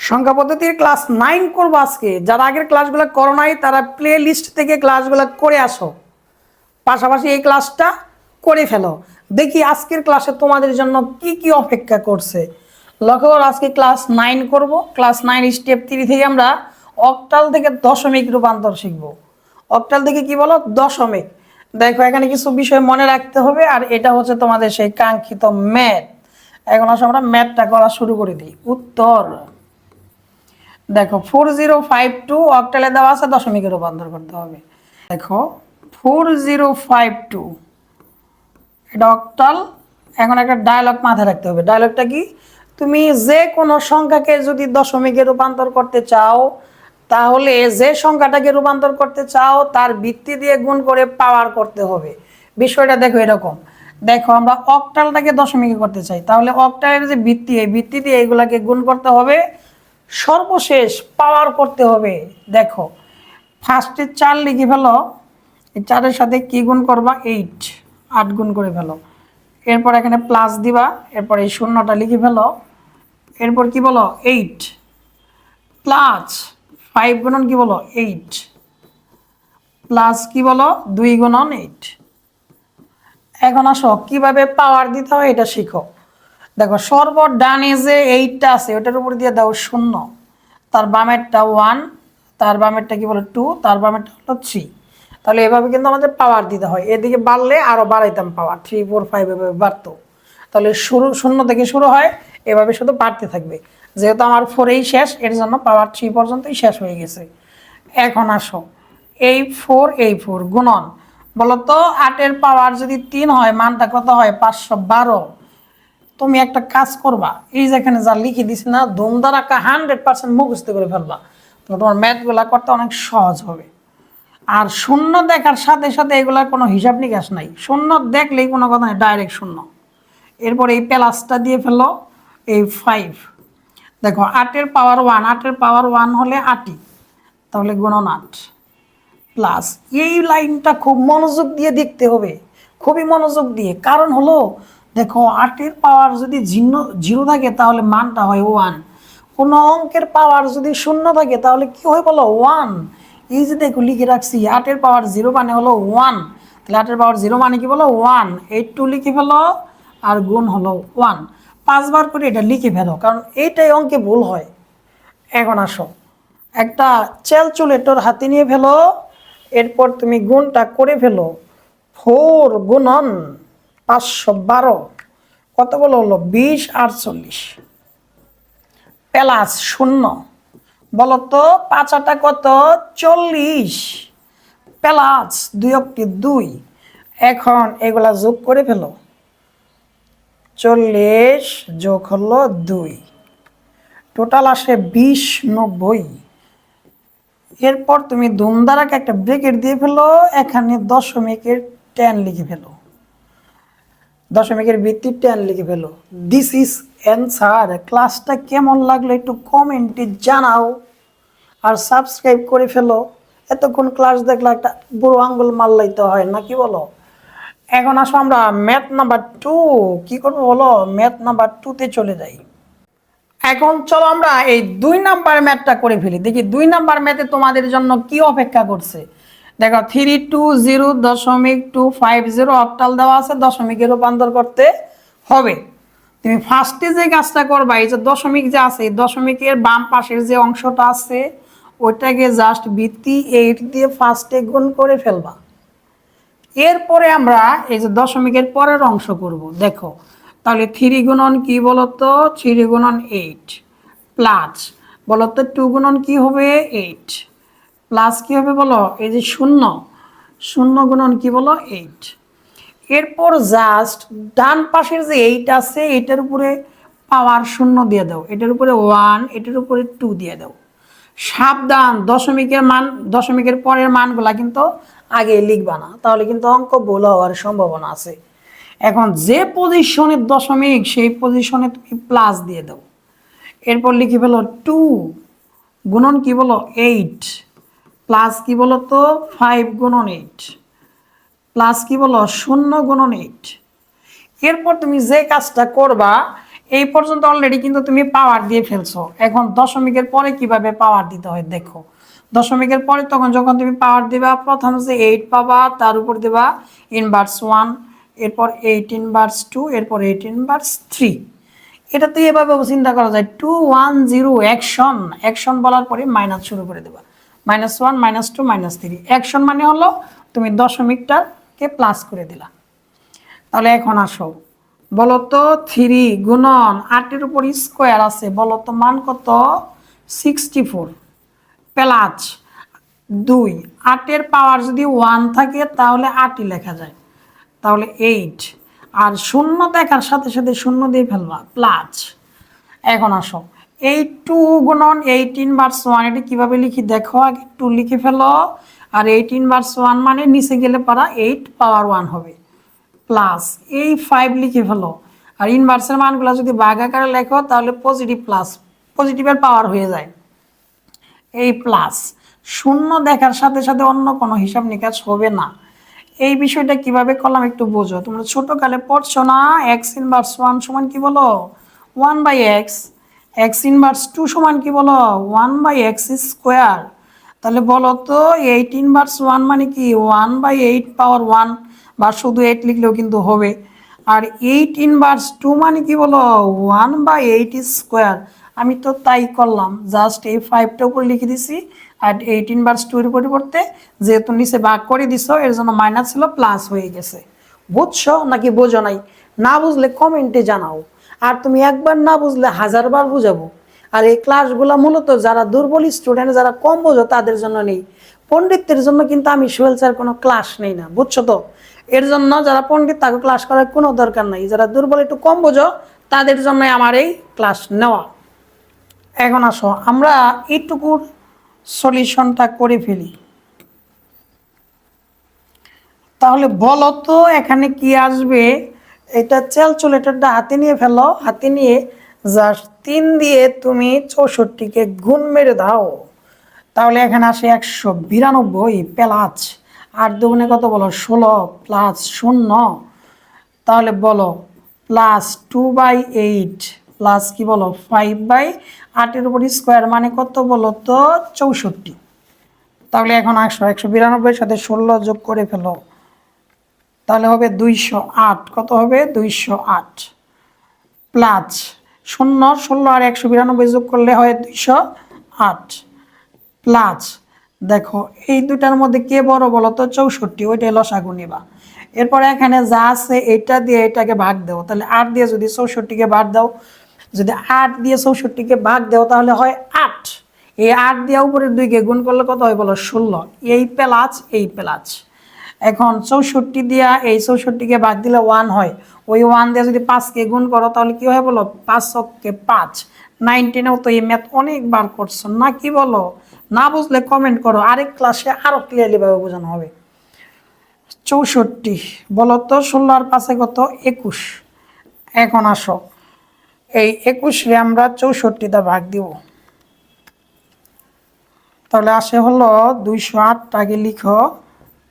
সংখ্যা পদ্ধতির ক্লাস 9 করবো আজকে। যারা আগের ক্লাসগুলো করো নাই তারা প্লে লিস্ট থেকে ক্লাসগুলো করে আসো, পাশাপাশি এই ক্লাসটা করে ফেলো। দেখি আজকের ক্লাসে তোমাদের জন্য কি কি অপেক্ষা করছে। লক্ষ্য করো, আজকে ক্লাস 9 করব। ক্লাস 9 স্টেপ 3 থেকে আমরা অক্টাল থেকে দশমিক রূপান্তর শিখব। অক্টাল থেকে কি বলো? দশমিক। দেখো এখানে কিছু বিষয় মনে রাখতে হবে, আর এটা হচ্ছে তোমাদের সেই কাঙ্ক্ষিত ম্যাথ। এখন আসলে আমরা ম্যাথটা করা শুরু করে দিই। উত্তর দেখো 4052 অক্টালে দেওয়া আছে, দশমিকে রূপান্তর করতে হবে। দেখো 4052 এটা অক্টাল। এখন একটা ডায়লগ মাথায় রাখতে হবে। ডায়লগটা কি? তুমি যে কোনো সংখ্যাকে যদি দশমিকে রূপান্তর করতে চাও, তাহলে যে সংখ্যাটাকে রূপান্তর করতে চাও তার ভিত্তি দিয়ে গুণ করে পাওয়ার করতে হবে। বিষয়টা দেখো এরকম। দেখো আমরা অক্টালটাকে দশমিকে করতে চাই, তাহলে অক্টালের যে ভিত্তি, এই ভিত্তি দিয়ে এগুলাকে গুণ করতে হবে, সর্বশেষ পাওয়ার করতে হবে। দেখো ফার্স্টে 4 লিখে ফেলো, এই 4-এর সাথে কি গুণ করবা? 8, 8 গুণ করে ফেলো। এরপর এখানে প্লাস দিবা, এরপর এই শূন্যটা লিখে ফেলো। এরপর কি বলো? 8 প্লাস 5 গুণন কি বলো? 8 প্লাস কি বলো? 2 গুণন 8। এখন আসো কিভাবে পাওয়ার দিতে হয় এটা শিখো। দেখো সর্বডানে যে 8টা আছে ওটার উপর দিয়ে দাও 0, তার বামেরটা 1, তার বামেরটা কি বলো 2, তার বামেরটা হলো 3। তাহলে এভাবে কিন্তু আমাদের পাওয়ার দিতে হয়। এদিকে বাড়লে আরও বাড়াইতাম পাওয়ার, 3 4 5 এভাবে বাড়তো। তাহলে শুরু 0 থেকে শুরু হয়, এভাবে শুধু বাড়তে থাকবে। যেহেতু আমার 4এই শেষ, এর জন্য পাওয়ার 3 পর্যন্তই শেষ হয়ে গেছে। এখন আসো এই 4 গুণন, বলতো 8-এর পাওয়ার যদি 3 হয় মানটা কত হয়? 512। তুমি একটা কাজ করবা, এই যেখানে যা লিখে দিছি না, ধুমধারাক্কা 100% মুখস্থ করে ফেলবা, তো তোমার ম্যাথগুলা করতে অনেক সহজ হবে। আর শূন্য দেখার সাথে সাথে এগুলার কোনো হিসাব নিকাশ নাই, শূন্য দেখলেই কোনো কথা নেই, ডাইরেক্ট শূন্য। এরপর এই প্লাসটা দিয়ে ফেলো, এই 5। দেখো 8-এর পাওয়ার 1, 8-এর পাওয়ার 1 হলে 8ই, তাহলে গুণন 8 প্লাস এই লাইনটা খুব মনোযোগ দিয়ে দেখতে হবে, খুবই মনোযোগ দিয়ে। কারণ হলো দেখো 8-এর পাওয়ার যদি জিরো থাকে তাহলে মানটা হয় 1। কোনো অঙ্কের পাওয়ার যদি 0 থাকে তাহলে কি হয় বলো? 1। এই যে দেখো লিখে রাখছি 8-এর পাওয়ার 0 মানে হলো 1, তাহলে 8-এর পাওয়ার 0 মানে কি বলো? 1। এই 2 লিখে ফেলো, আর গুণ হলো 1। 5 বার করে এটা লিখে ফেলো, কারণ এইটাই অঙ্কে ভুল হয়। এখন আসো একটা ক্যালকুলেটর হাতে নিয়ে ফেলো, এরপর তুমি গুণটা করে ফেলো। 4 গুণন 512 কত বলো? হলো 2048 প্লাস 0 বলো তো 5-8 কত? 40 প্লাস 2 এখন এগুলা যোগ করে ফেলো। 40 যোগ হলো 2, টোটাল আসে 2090। এরপর তুমি ধুমধারাকে একটা ব্রেকেট দিয়ে ফেলো, এখানে দশমিকের 10 লিখে ফেলো, দশমিকের ভিত্তি 10 লিখে ফেলো। This is answer. ক্লাসটা কেমন লাগলো একটু কমেন্টে জানাও, আর সাবস্ক্রাইব করে ফেলো। এতক্ষণ ক্লাস দেখলে একটা বুড়ো আঙ্গুল মারলেই তো হয় না, কি বলো? এখন আসো আমরা ম্যাথ নাম্বার 2 কি করবো বলো? ম্যাথ নাম্বার 2-তে চলে যাই। এখন চলো আমরা এই 2 নাম্বার ম্যাথটা করে ফেলি, দেখি 2 নাম্বার ম্যাথে তোমাদের জন্য কি অপেক্ষা করছে। দেখো 320.250 অক্টাল দেওয়া আছে, দশমিকে রূপান্তর করতে হবে। তুমি ফার্স্টে যে কাজটা করবা, এই যে দশমিক যে আছে, এই দশমিকের বাম পাশের যে অংশটা আছে ওইটাকে জাস্ট ভিত্তি 8 দিয়ে ফার্স্টে গুণ করে ফেলবা। এরপরে আমরা এই যে দশমিকের পরের অংশ করব। দেখো তাহলে 3 গুণন কি বলতো? 3 গুণন 8 প্লাস বলতো 2 গুণন কি হবে? 8 প্লাস কি হবে বলো? এই যে 0 গুণন কি বলো? 8। এরপর জাস্ট ডান পাশের যে 8 আছে এটার উপরে পাওয়ার 0 দিয়ে দাও, এটার উপরে 1, এটার উপরে 2 দিয়ে দাও। সাবধান, দশমিকের মান, দশমিকের পরের মানগুলা কিন্তু আগে লিখবা না, তাহলে কিন্তু অঙ্ক ভুল হওয়ার সম্ভাবনা আছে। এখন যে পজিশনের দশমিক সেই পজিশনে তুমি প্লাস দিয়ে দাও। এরপর লিখে ফেলো 2 গুণন কি বলো? 8 প্লাস কি বলো তো? 5 গুণন 8 প্লাস কি বলো? 0 গুণন 8। এরপর তুমি যে কাজটা করবা, এই পর্যন্ত অলরেডি কিন্তু তুমি পাওয়ার দিয়ে ফেলছো। এখন দশমিকের পরে কিভাবে পাওয়ার দিতে হয় দেখো। দশমিকের পরে তখন যখন তুমি পাওয়ার দিবা, প্রথম যে 8 পাবা, তার উপর দিবা ইনভার্স 1, এরপর 8 ইনভার্স 2, এরপর 8 ইনভার্স 3। এটা তো এভাবেও চিন্তা করা যায়, 2 1 0 অ্যাকশন, অ্যাকশন বলার পরে মাইনাস শুরু করে দেবা, -1 -2 -3। অ্যাকশন মানে হলো তুমি দশমিকটাকে প্লাস করে দিলা। তাহলে এখন আসো, বলতো 3 গুণন 8-এর উপর স্কোয়ার আছে, বলতো মান কত? 64 প্লাস 2, 8-এর পাওয়ার যদি 1 থাকে তাহলে 8ই লেখা যায়, তাহলে 8। আর শূন্য দেখার সাথে সাথে শূন্য দিয়ে ফেলবা, প্লাস। এখন আসো, 8 2 গুণন 8 ইনভার্স 1, এটা কীভাবে লিখি দেখো, আগে 2 লিখে ফেলো। আর 8 ইনভার্স 1 মানে নিচে গেলে পারা 8 পাওয়ার 1 হবে, প্লাস এই 5 লিখে ফেলো। আর ইনভার্সের মানগুলো যদি ভাগ আকারে লেখো তাহলে পজিটিভ প্লাস, পজিটিভের পাওয়ার হয়ে যায় এই প্লাস। শূন্য দেখার সাথে সাথে অন্য কোনো হিসাব নিকাশ হবে না। এই বিষয়টা কিভাবে করলাম একটু বোঝো। তোমরা ছোটকালে পড়ছো না, এক্স ইনভার্স 1 সমান কি বলো? 1/x। এক্স ইনভার্স 2 সমান কি বলো? 1/x square. তাহলে বলো তো 8 ইনভার্স 1 মানে কি? 1/8 পাওয়ার 1, বা শুধু 8 লিখলেও কিন্তু হবে। আর 8 ইনভার্স 2 মানে কি বলো? 1/8 স্কোয়ার। আমি তো তাই করলাম, জাস্ট এই 5টা উপরে লিখে দিছি, আর 8 ইনভার্স 2 এর পরিবর্তে যেহেতু নিচে ভাগ করে দিছো এর জন্য মাইনাস ছিল প্লাস হয়ে গেছে। বুঝছো নাকি বোঝো নাই? না বুঝলে কমেন্টে জানাও। আর তুমি একবার না বুঝলে 1000বার বুঝাবো। আর এই ক্লাসগুলো মূলত যারা দুর্বল স্টুডেন্ট, যারা কম বোঝো তাদের জন্য নেই। পণ্ডিতদের জন্য কিন্তু আমি সোহেল স্যার কোনো ক্লাস নেই না, বুঝছো তো? এর জন্য যারা পণ্ডিত তাকে ক্লাস করার কোনো দরকার নাই, যারা দুর্বল একটু কম বোঝো তাদের জন্য আমার এই ক্লাস নেওয়া। এখন আসো আমরা এইটুকুর সলিউশনটা করে ফেলি। তাহলে বলো তো এখানে কি আসবে? এটা ক্যালকুলেটরটা হাতে নিয়ে ফেলো, হাতে নিয়ে জাস্ট 3 দিয়ে তুমি 64কে গুণ মেরে দাও। তাহলে এখানে আসে 192 প্লাস 8 দুগুণে কত বলো? 16 প্লাস 0। তাহলে বলো প্লাস 2/8 প্লাস কি বলো? 5/8-এর উপর স্কোয়ার মানে কত বলো তো? 64। তাহলে এখন 192-এর সাথে 16 যোগ করে ফেলো, তাহলে হবে 208। কত হবে? 208 প্লাস 0, 16 আর 192 যোগ করলে হয় 208 প্লাস। দেখো এই দুটার মধ্যে কে বড় বলো তো? 64, ওইটাই লসাগু নিবা। এরপর এখানে যা আছে এটা দিয়ে এটাকে ভাগ দাও, তাহলে 8 দিয়ে যদি 64কে ভাগ দাও, যদি 8 দিয়ে 64কে ভাগ দাও তাহলে হয় 8। এই 8 দিয়ে উপরের 2কে গুণ করলে কত হয় বলো? 16। এই প্লাস এই প্লাস। এখন 64 দিয়া এই 64কে ভাগ দিলে 1 হয়, ওই 1 দিয়ে যদি 5কে গুণ করো তাহলে কি হয় বলো? 5 × 5। 19-এও তো এই ম্যাথ অনেকবার করছো না, কি বলো? না বুঝলে কমেন্ট করো, আরেক ক্লাসে আরো ক্লিয়ারলিভাবে বোঝানো হবে। 64 বলো তো 16 আর 5-এ কত? 21। এখন আসো এই 21-রে আমরা 64 ভাগ দিব, তাহলে আসে হলো 208। আগে লিখো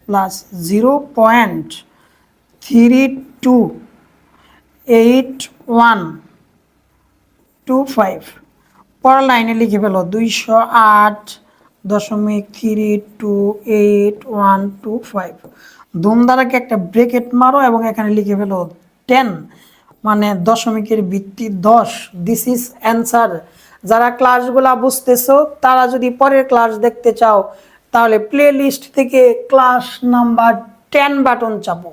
প্লাস 0.328125। পরের লাইনে লিখে ফেলো 208.328125। ধুম দ্বারাকে একটা ব্রেকেট মারো এবং এখানে লিখে ফেলো 10, মানে দশমিকের ভিত্তি 10। This is answer. যারা ক্লাসগুলা বুঝতেছো তারা যদি পরের ক্লাস দেখতে চাও তাহলে প্লে লিস্ট থেকে ক্লাস নাম্বার 10 বাটন চাপো।